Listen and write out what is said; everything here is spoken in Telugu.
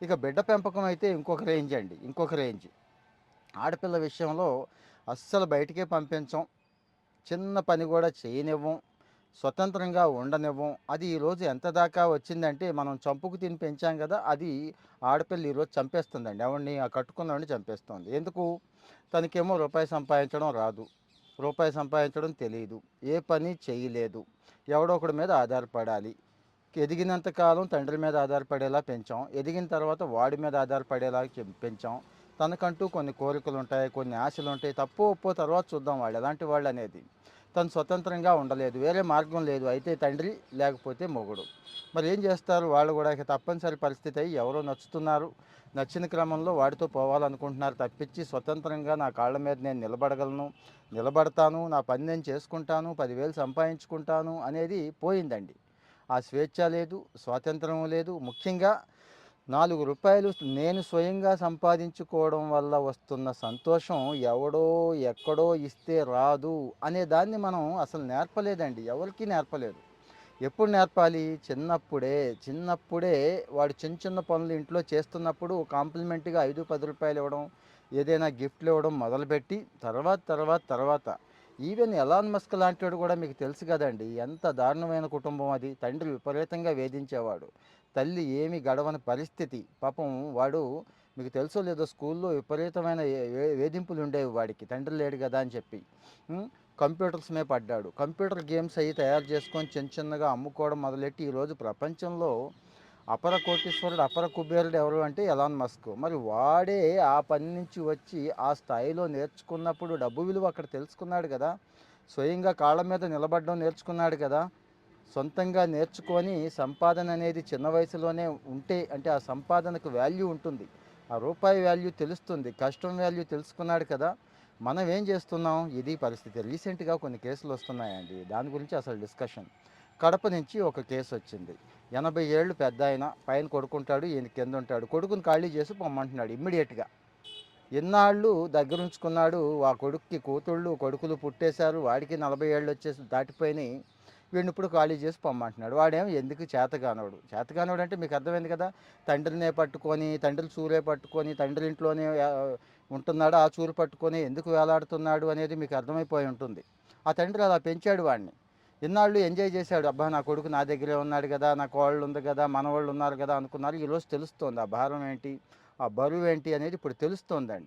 ఇక బిడ్డ పెంపకం అయితే ఇంకొక రేంజ్ అండి. ఇంకొక రేంజ్. ఆడపిల్ల విషయంలో అస్సలు బయటికే పంపించం. చిన్న పని గూడా చేయనివ్వం. స్వతంత్రంగా ఉండనివ్వం. అది ఈరోజు ఎంత దాకా వచ్చిందంటే, మనం చంపుకు తిని పెంచాం గదా! అది ఆడపిల్ల ఈరోజు చంపేస్తుందండి. ఎవడిని? ఆ కట్టుకున్నోడిని చంపేస్తోంది. ఎందుకు? తనకేమో రూపాయి సంపాదించడం రాదు. రూపాయి సంపాదించడం తెలీదు. ఏ పని చేయలేదు. ఎవడో ఒకడి మీద ఆధారపడాలి. ఎదిగినంత కాలం తండ్రి మీద ఆధారపడేలా పెంచాం. ఎదిగిన తర్వాత వాడి మీద ఆధారపడేలా పెంచాం. తనకంటూ కొన్ని కోరికలుంటాయి, కొన్ని ఆశలుంటాయి. తప్పో, ఒప్పో తర్వాత చూద్దాం వాళ్ళెలాంటి వాళ్ళనేది. తను స్వతంత్రంగా ఉండలేదు. వేరే మార్గం లేదు. అయితే తండ్రి, లేకపోతే మొగుడు. మరి ఏం చేస్తారు? వాళ్ళు గూడా ఇక తప్పనిసరి పరిస్థితి అయ్యి ఎవరో నచ్చుతున్నారు. నచ్చిన క్రమంలో వాడితో పోవాలనుకుంటున్నారు తప్పించి, స్వతంత్రంగా నా కాళ్ళ మీద నేను నిలబడగలను, నిలబడతాను, నా పని నేను చేసుకుంటాను, 10,000 సంపాదించుకుంటాను అనేది పోయిందండి. ఆ స్వేచ్ఛ లేదు, స్వాతంత్రం లేదు. ముఖ్యంగా రూ. 4 నేను స్వయంగా సంపాదించుకోవడం వల్ల వస్తున్న సంతోషం ఎవడో ఎక్కడో ఇస్తే రాదు అనే దాన్ని మనం అసలు నేర్పలేదండి. ఎవరికీ నేర్పలేదు. ఎప్పుడు నేర్పాలి? చిన్నప్పుడే. చిన్నప్పుడే వాడు చిన్న చిన్న పనులు ఇంట్లో చేస్తున్నప్పుడు కాంప్లిమెంట్‌గా రూ. 5, 10 ఇవ్వడం, ఏదైనా గిఫ్ట్‌లు ఇవ్వడం మొదలుపెట్టి తర్వాత ఈవెన్ ఎలాన్ మస్క్ లాంటోడు కూడా మీకు తెలుసు కదండీ! ఎంత దారుణమైన కుటుంబం అది. తండ్రి విపరీతంగా వేధించేవాడు. తల్లి ఏమి గడవని పరిస్థితి. పాపం వాడు మీకు తెలుసో లేదో స్కూల్లో విపరీతమైన వేధింపులుండేవి వాడికి. తండ్రి లేడు గదా అని చెప్పి. హ్మ్. కంప్యూటర్స్ మీద పడ్డాడు. కంప్యూటర్ గేమ్స్ అయ్యి తయారు చేసుకొని చిన్న చిన్నగా అమ్ముకోవడం మొదలెట్టి ఈరోజు ప్రపంచంలో అపర కోటీశ్వరుడు, అపర కుబేరుడు ఎవరు అంటే ఎలాన్ మస్క్. మరి వాడే ఆ పని నుంచి వచ్చి ఆ స్థాయిలో నేర్చుకున్నప్పుడు డబ్బు విలువ అక్కడ తెలుసుకున్నాడు గదా! స్వయంగా కాళ్ళ మీద నిలబడడం నేర్చుకున్నాడు గదా! సొంతంగా నేర్చుకొని సంపాదన అనేది చిన్న వయసులోనే ఉంటే అంటే ఆ సంపాదనకు వాల్యూ ఉంటుంది. ఆ రూపాయి వాల్యూ తెలుస్తుంది. కష్టం వాల్యూ తెలుసుకున్నాడు కదా! మనం ఏం చేస్తున్నాం? ఇది పరిస్థితి. రీసెంట్‌గా కొన్ని కేసులు వస్తున్నాయండి. దాని గురించి అసలు డిస్కషన్. కడప నుంచి ఒక కేసు వచ్చింది. 80 ఏళ్ళు పెద్దాయన. పైన కొడుకుంటాడు. ఈయన కింద ఉంటాడు. కొడుకుని ఖాళీ చేసి పొమ్మంటున్నాడు ఇమ్మీడియేట్‌గా. ఇన్నాళ్ళు దగ్గరుంచుకున్నాడు. ఆ కొడుక్కి కూతుళ్ళు, కొడుకులు పుట్టేశారు. వాడికి 40 ఏళ్ళు వచ్చేసి దాటిపోయినాయి. వీడినిప్పుడు ఖాళీ చేసి పొమ్మంటున్నాడు. వాడేమో ఎందుకు చేతగానోడు. చేతగానోడు అంటే మీకు అర్థమైంది కదా! తండ్రినే పట్టుకొని, తండ్రి చూరే పట్టుకొని, తండ్రి ఇంట్లోనే ఉంటున్నాడు. ఆ చూరు పట్టుకొని ఎందుకు వేలాడుతున్నాడు అనేది మీకు అర్థమైపోయి ఉంటుంది. ఆ తండ్రి అలా పెంచాడు వాడిని. ఇన్నాళ్ళు ఎంజాయ్ చేశాడు. అబ్బా! నా కొడుకు నా దగ్గరే ఉన్నాడు కదా! నా కోడలు ఉంది కదా! మనవళ్ళు ఉన్నారు కదా! అనుకున్నారు. ఈరోజు తెలుస్తోంది. ఆ భారం ఏంటి? ఆ బరువేంటి అనేది ఇప్పుడు తెలుస్తోందండి.